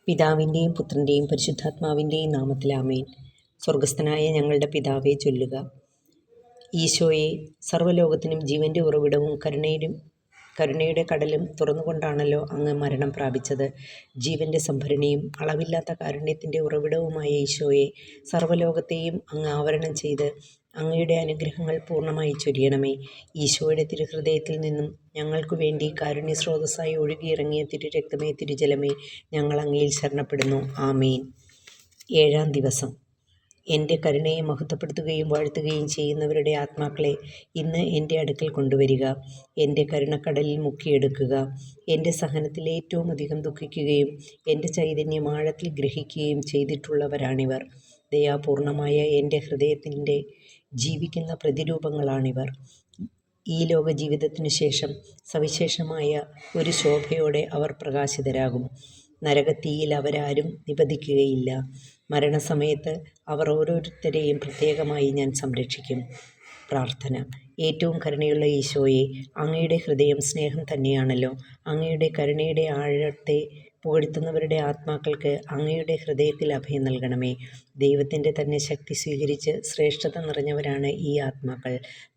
പിതാവിൻ്റെയും പുത്രൻ്റെയും പരിശുദ്ധാത്മാവിൻ്റെയും നാമത്തിൽ ആമേൻ. സ്വർഗസ്ഥനായ ഞങ്ങളുടെ പിതാവേ ചൊല്ലുക. ഈശോയെ, സർവ്വലോകത്തിനും ജീവൻ്റെ ഉറവിടവും കരുണയുടെ കടലും തുറന്നുകൊണ്ടാണല്ലോ അങ്ങ് മരണം പ്രാപിച്ചത്. ജീവൻ്റെ സംഭരണിയും അളവില്ലാത്ത കാരുണ്യത്തിൻ്റെ ഉറവിടവുമായ ഈശോയെ, സർവ്വലോകത്തെയും അങ്ങ് ആവരണം ചെയ്ത് അങ്ങയുടെ അനുഗ്രഹങ്ങൾ പൂർണ്ണമായി ചൊരിയണമേ. ഈശോയുടെ തിരുഹൃദയത്തിൽ നിന്നും ഞങ്ങൾക്കു വേണ്ടി കാരുണ്യസ്രോതസ്സായി ഒഴുകിയിറങ്ങിയ തിരുരക്തമേ, തിരുജലമേ, ഞങ്ങൾ അങ്ങയിൽ ശരണപ്പെടുന്നു. ആമേൻ. 7-ാം ദിവസം. എൻ്റെ കരുണയെ മഹത്വപ്പെടുത്തുകയും വാഴ്ത്തുകയും ചെയ്യുന്നവരുടെ ആത്മാക്കളെ ഇന്ന് എൻ്റെ അടുക്കൽ കൊണ്ടുവരിക. എൻ്റെ കരുണക്കടലിൽ മുക്കിയെടുക്കുക. എൻ്റെ സഹനത്തിൽ ഏറ്റവും അധികം ദുഃഖിക്കുകയും എൻ്റെ ചൈതന്യം ആഴത്തിൽ ഗ്രഹിക്കുകയും ചെയ്തിട്ടുള്ളവരാണിവർ. ദയാപൂർണമായ എൻ്റെ ഹൃദയത്തിൻ്റെ ജീവിക്കുന്ന പ്രതിരൂപങ്ങളാണിവർ. ഈ ലോക ജീവിതത്തിനു ശേഷം സവിശേഷമായ ഒരു ശോഭയോടെ അവർ പ്രകാശിതരാകും. നരകത്തീയിൽ അവരാരും നിപതിക്കുകയില്ല. മരണസമയത്ത് അവർ ഓരോരുത്തരെയും പ്രത്യേകമായി ഞാൻ സംരക്ഷിക്കും. പ്രാർത്ഥന. ഏറ്റവും കരുണയുള്ള ഈശോയെ, അങ്ങയുടെ ഹൃദയം സ്നേഹം തന്നെയാണല്ലോ. അങ്ങയുടെ കരുണയുടെ ആഴത്തെ പുകഴ്ത്തുന്നവരുടെ ആത്മാക്കൾക്ക് അങ്ങയുടെ ഹൃദയത്തിൽ അഭയം നൽകണമേ. ദൈവത്തിൻ്റെ തന്നെ ശക്തി സ്വീകരിച്ച് ശ്രേഷ്ഠത നിറഞ്ഞവരാണ് ഈ ആത്മാക്കൾ.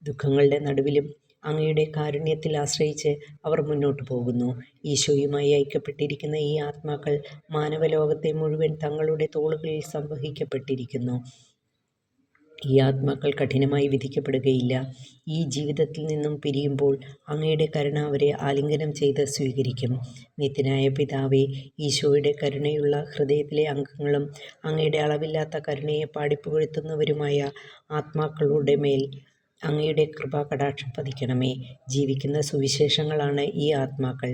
ദുഃഖങ്ങളുടെ നടുവിലും അങ്ങയുടെ കാരുണ്യത്തിൽ ആശ്രയിച്ച് അവർ മുന്നോട്ട് പോകുന്നു. ഈശോയുമായി ഐക്യപ്പെട്ടിരിക്കുന്ന ഈ ആത്മാക്കൾ മാനവലോകത്തെ മുഴുവൻ തങ്ങളുടെ തോളുകളിൽ സംവഹിക്കപ്പെട്ടിരിക്കുന്നു. ഈ ആത്മാക്കൾ കഠിനമായി വിധിക്കപ്പെടുകയില്ല. ഈ ജീവിതത്തിൽ നിന്നും പിരിയുമ്പോൾ അങ്ങയുടെ കരുണ അവരെ ആലിംഗനം ചെയ്ത് സ്വീകരിക്കും. നിത്യനായ പിതാവേ, ഈശോയുടെ കരുണയുള്ള ഹൃദയത്തിലെ അംഗങ്ങളും അങ്ങയുടെ അളവില്ലാത്ത കരുണയെ പാടിപ്പുകഴ്ത്തുന്നവരുമായ ആത്മാക്കളുടെ മേൽ അങ്ങയുടെ കൃപാകടാക്ഷം പതിക്കണമേ. ജീവിക്കുന്ന സുവിശേഷങ്ങളാണ് ഈ ആത്മാക്കൾ.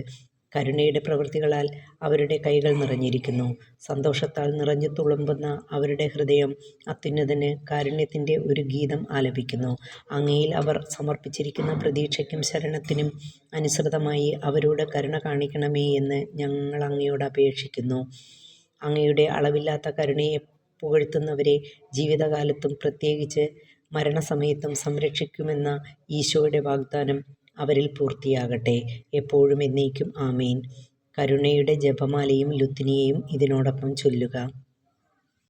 കരുണയുടെ പ്രവൃത്തികളാൽ അവരുടെ കൈകൾ നിറഞ്ഞിരിക്കുന്നു. സന്തോഷത്താൽ നിറഞ്ഞു തുളുമ്പുന്ന അവരുടെ ഹൃദയം അത്യുന്നതന് കാരുണ്യത്തിൻ്റെ ഒരു ഗീതം ആലപിക്കുന്നു. അങ്ങയിൽ അവർ സമർപ്പിച്ചിരിക്കുന്ന പ്രതീക്ഷയ്ക്കും ശരണത്തിനും അനുസൃതമായി അവരോട് കരുണ കാണിക്കണമേ എന്ന് ഞങ്ങൾ അങ്ങയോട് അപേക്ഷിക്കുന്നു. അങ്ങയുടെ അളവില്ലാത്ത കരുണയെ പുകഴ്ത്തുന്നവരെ ജീവിതകാലത്തും പ്രത്യേകിച്ച് മരണസമയത്തും സംരക്ഷിക്കുമെന്ന ഈശോയുടെ വാഗ്ദാനം അവരിൽ പൂർത്തിയാകട്ടെ. എപ്പോഴും എന്നേക്കും ആമേൻ. കരുണയുടെ ജപമാലയും ലുത്തിനിയയും ഇതിനോടൊപ്പം ചൊല്ലുക.